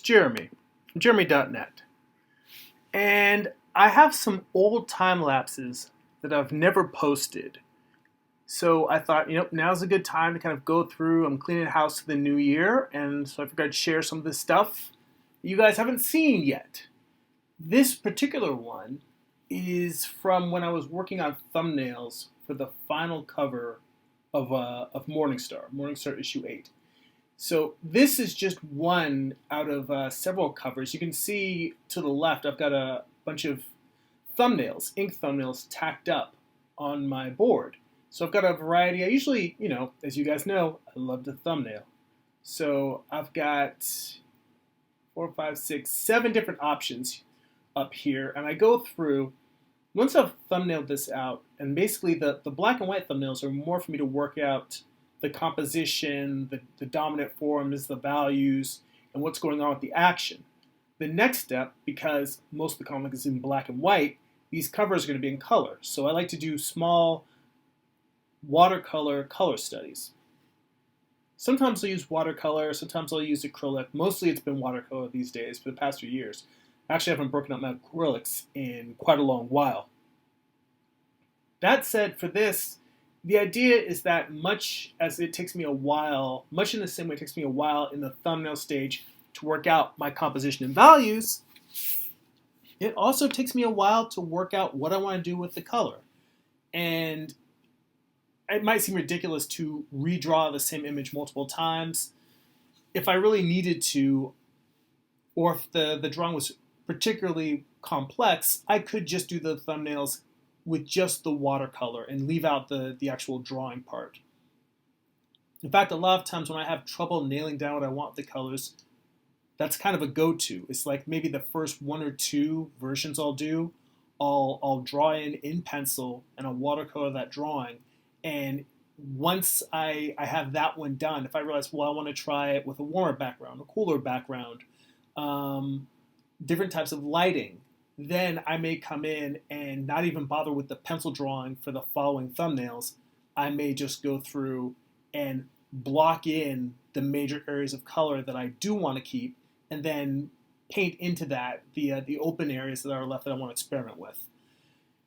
Jeremy from Jeremy.net. And I have some old time lapses that I've never posted. So I thought, now's a good time to kind of go through. I'm cleaning the house for the new year, and so I figured I'd share some of this stuff you guys haven't seen yet. This particular one is from when I was working on thumbnails for the final cover of Morningstar issue 8. So this is just one out of several covers. You can see to the left, I've got a bunch of thumbnails, ink thumbnails tacked up on my board. So I've got a variety. I usually, as you guys know, I love to thumbnail. So I've got 4, 5, 6, 7 different options up here. And I go through, once I've thumbnailed this out, and basically the black and white thumbnails are more for me to work out the composition, the dominant forms, the values, and what's going on with the action. The next step, because most of the comic is in black and white, these covers are going to be in color. So I like to do small watercolor color studies. Sometimes I'll use watercolor, sometimes I'll use acrylic. Mostly it's been watercolor these days for the past few years. Actually, I haven't broken up my acrylics in quite a long while. That said, for this, the idea is that much as it takes me a while, much in the same way it takes me a while in the thumbnail stage to work out my composition and values, it also takes me a while to work out what I want to do with the color. And it might seem ridiculous to redraw the same image multiple times. If I really needed to, or if the drawing was particularly complex, I could just do the thumbnails with just the watercolor and leave out the actual drawing part. In fact, a lot of times when I have trouble nailing down what I want with the colors, that's kind of a go-to. It's like maybe the first 1 or 2 versions I'll do, I'll draw in pencil and I'll watercolor that drawing. And once I have that one done, if I realize, well, I want to try it with a warmer background, a cooler background, different types of lighting, then I may come in and not even bother with the pencil drawing for the following thumbnails. I may just go through and block in the major areas of color that I do want to keep, and then paint into that the open areas that are left that I want to experiment with.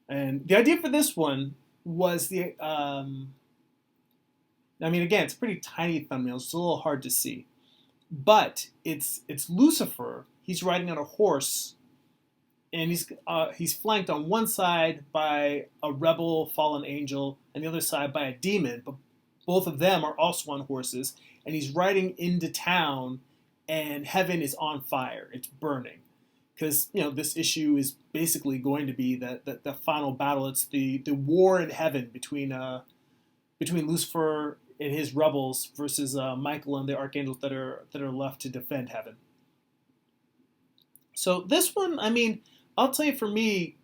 And the idea for this one was again, it's a pretty tiny thumbnail. It's a little hard to see, but it's Lucifer. He's riding on a horse, and he's flanked on one side by a rebel fallen angel, and the other side by a demon. But both of them are also on horses, and he's riding into town, and heaven is on fire. It's burning. Because this issue is basically going to be the final battle. It's the war in heaven between Lucifer and his rebels versus Michael and the archangels that are left to defend heaven. So this one, I'll tell you, for me,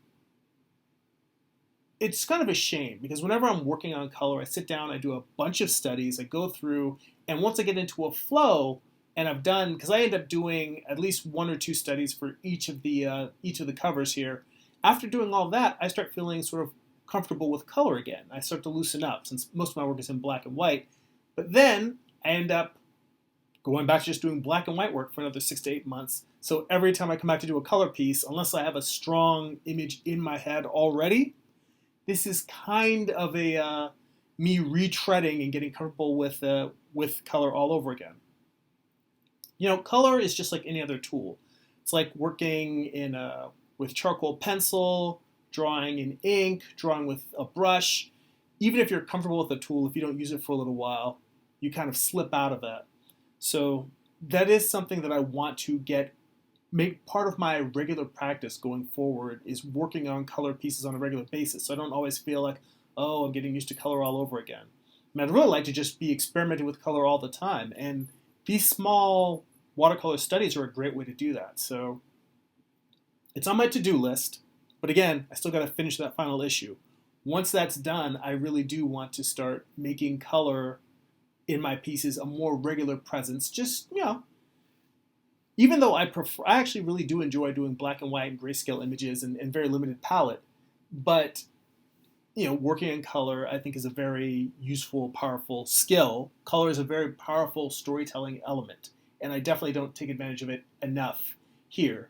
it's kind of a shame because whenever I'm working on color, I sit down, I do a bunch of studies, I go through, and once I get into a flow, and I've done, because I end up doing at least 1 or 2 studies for each of the covers here. After doing all that, I start feeling sort of comfortable with color again. I start to loosen up since most of my work is in black and white. But then I end up going back to just doing black and white work for another 6 to 8 months. So every time I come back to do a color piece, unless I have a strong image in my head already, this is kind of a me retreading and getting comfortable with color all over again. Color is just like any other tool. It's like working with charcoal pencil, drawing in ink, drawing with a brush. Even if you're comfortable with a tool, if you don't use it for a little while, you kind of slip out of that. So that is something that I want to make part of my regular practice going forward, is working on color pieces on a regular basis. So I don't always feel like, oh, I'm getting used to color all over again. I'd really like to just be experimenting with color all the time. And these small watercolor studies are a great way to do that. So it's on my to-do list. But again, I still got to finish that final issue. Once that's done, I really do want to start making color in my pieces a more regular presence. Just, even though I actually really do enjoy doing black and white and grayscale images and very limited palette. But working in color, I think, is a very useful, powerful skill. Color is a very powerful storytelling element. and I definitely don't take advantage of it enough here.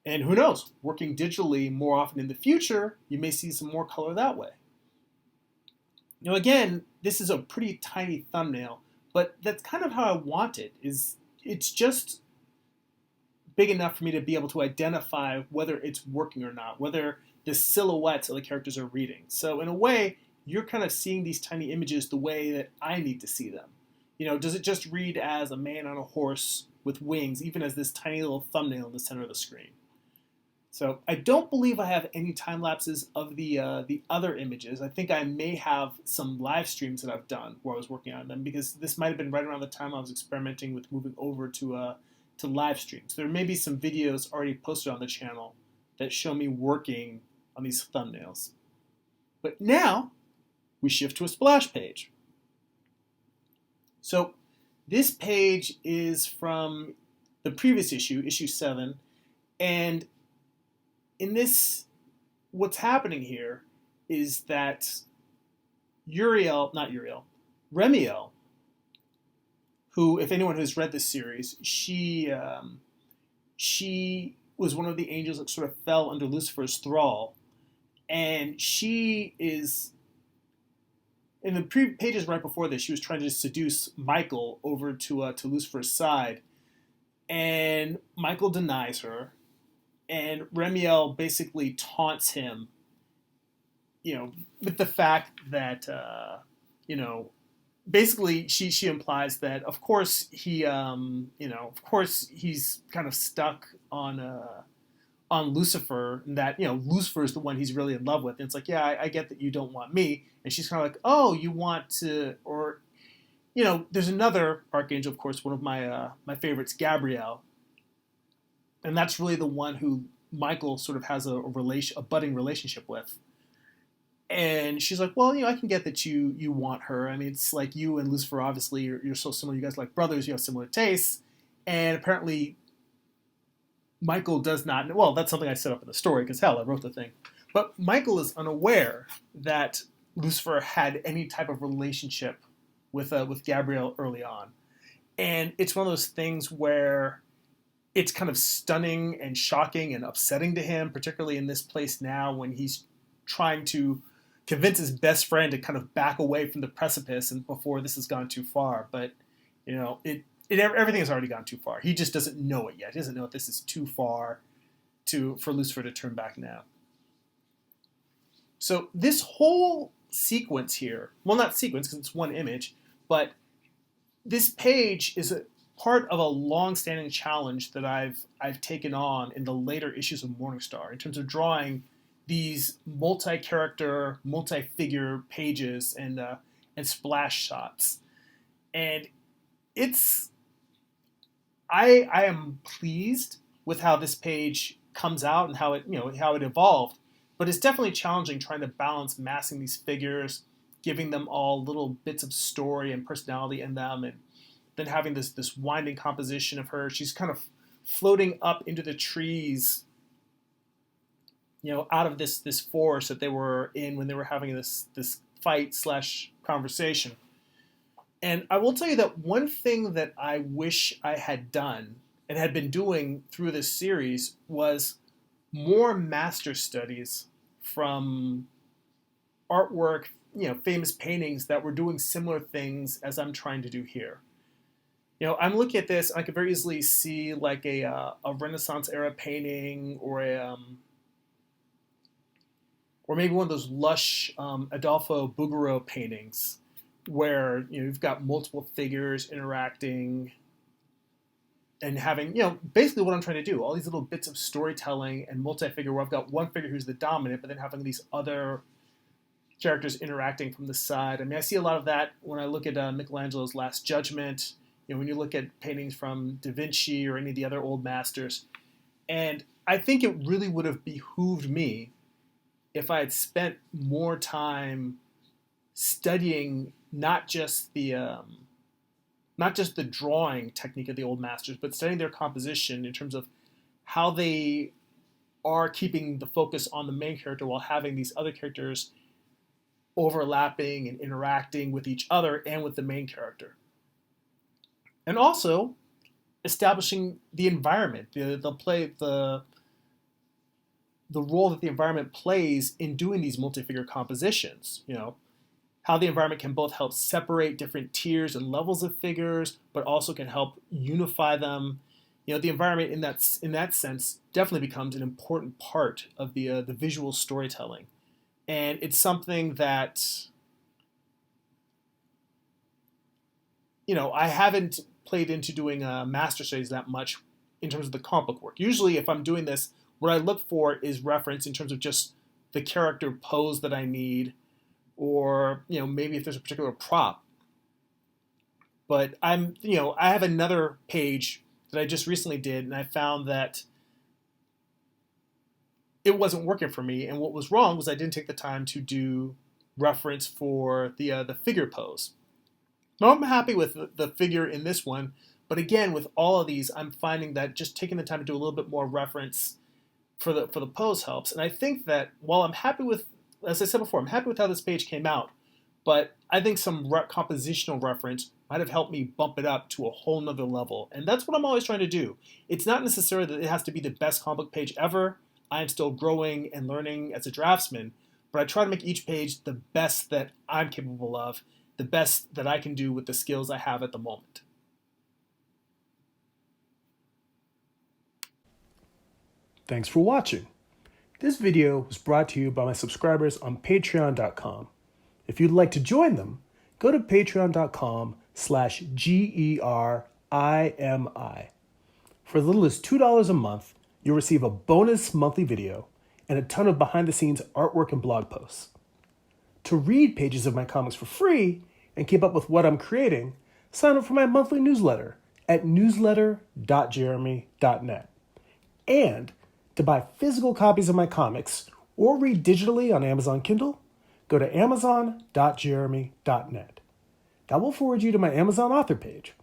And who knows, working digitally more often in the future, you may see some more color that way. Again, this is a pretty tiny thumbnail, but that's kind of how I want it. It's just big enough for me to be able to identify whether it's working or not, whether the silhouettes of the characters are reading. So in a way, you're kind of seeing these tiny images the way that I need to see them. Does it just read as a man on a horse with wings, even as this tiny little thumbnail in the center of the screen? So I don't believe I have any time lapses of the other images. I think I may have some live streams that I've done where I was working on them, because this might have been right around the time I was experimenting with moving over to live streams. There may be some videos already posted on the channel that show me working on these thumbnails. But now we shift to a splash page. So this page is from the previous issue, issue 7, and in this, what's happening here is that Remiel, who, if anyone who's read this series, she was one of the angels that sort of fell under Lucifer's thrall, and she is, in the pages right before this, she was trying to seduce Michael over to Lucifer's side, and Michael denies her. And Remiel basically taunts him, with the fact that, basically she implies that, of course, he's kind of stuck on Lucifer, and that, Lucifer is the one he's really in love with. And it's like, yeah, I get that you don't want me. And she's kind of like, oh, you want to, or, there's another archangel, of course, one of my favorites, Gabriel. And that's really the one who Michael sort of has a budding relationship with. And she's like, well, I can get that you want her. I mean, it's like you and Lucifer, obviously, you're so similar. You guys are like brothers. You have similar tastes. And apparently, Michael does not. Well, that's something I set up in the story, because hell, I wrote the thing. But Michael is unaware that Lucifer had any type of relationship with Gabriel early on. And it's one of those things where it's kind of stunning and shocking and upsetting to him, particularly in this place now when he's trying to convince his best friend to kind of back away from the precipice and before this has gone too far. But, everything has already gone too far. He just doesn't know it yet. He doesn't know if this is too far for Lucifer to turn back now. So this whole sequence here, well, not sequence because it's one image, but this page is a part of a long-standing challenge that I've taken on in the later issues of Morningstar in terms of drawing these multi-character, multi-figure pages and splash shots. And I am pleased with how this page comes out and how it evolved, but it's definitely challenging trying to balance massing these figures, giving them all little bits of story and personality in them, and then having this winding composition of her. She's kind of floating up into the trees, out of this forest that they were in when they were having this fight / conversation. And I will tell you that one thing that I wish I had done and had been doing through this series was more master studies from artwork, famous paintings that were doing similar things as I'm trying to do here. I'm looking at this, I could very easily see like a Renaissance era painting, or maybe one of those lush Adolfo Bouguereau paintings where you've got multiple figures interacting and having, basically what I'm trying to do, all these little bits of storytelling and multi-figure where I've got one figure who's the dominant, but then having these other characters interacting from the side. I mean, I see a lot of that when I look at Michelangelo's Last Judgment, when you look at paintings from Da Vinci or any of the other old masters. And I think it really would have behooved me if I had spent more time studying not just the drawing technique of the old masters, but studying their composition in terms of how they are keeping the focus on the main character while having these other characters overlapping and interacting with each other and with the main character. And also establishing the environment, the role that the environment plays in doing these multi-figure compositions. How the environment can both help separate different tiers and levels of figures, but also can help unify them. The environment in that sense definitely becomes an important part of the visual storytelling, and it's something that I haven't played into doing master studies that much in terms of the comic book work. Usually, if I'm doing this, what I look for is reference in terms of just the character pose that I need, or maybe if there's a particular prop. But I have another page that I just recently did, and I found that it wasn't working for me. And what was wrong was I didn't take the time to do reference for the figure pose. Now I'm happy with the figure in this one, but again, with all of these, I'm finding that just taking the time to do a little bit more reference for the pose helps. And I think that while I'm happy with, as I said before, I'm happy with how this page came out, but I think some compositional reference might have helped me bump it up to a whole nother level. And that's what I'm always trying to do. It's not necessarily that it has to be the best comic book page ever. I am still growing and learning as a draftsman, but I try to make each page the best that I'm capable of, the best that I can do with the skills I have at the moment. Thanks for watching. This video was brought to you by my subscribers on patreon.com. If you'd like to join them, go to patreon.com/GERIMI. For as little as $2 a month, you'll receive a bonus monthly video and a ton of behind-the-scenes artwork and blog posts. To read pages of my comics for free and keep up with what I'm creating, sign up for my monthly newsletter at newsletter.jeremy.net. And to buy physical copies of my comics or read digitally on Amazon Kindle, go to amazon.jeremy.net. That will forward you to my Amazon author page.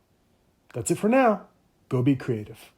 That's it for now. Go be creative.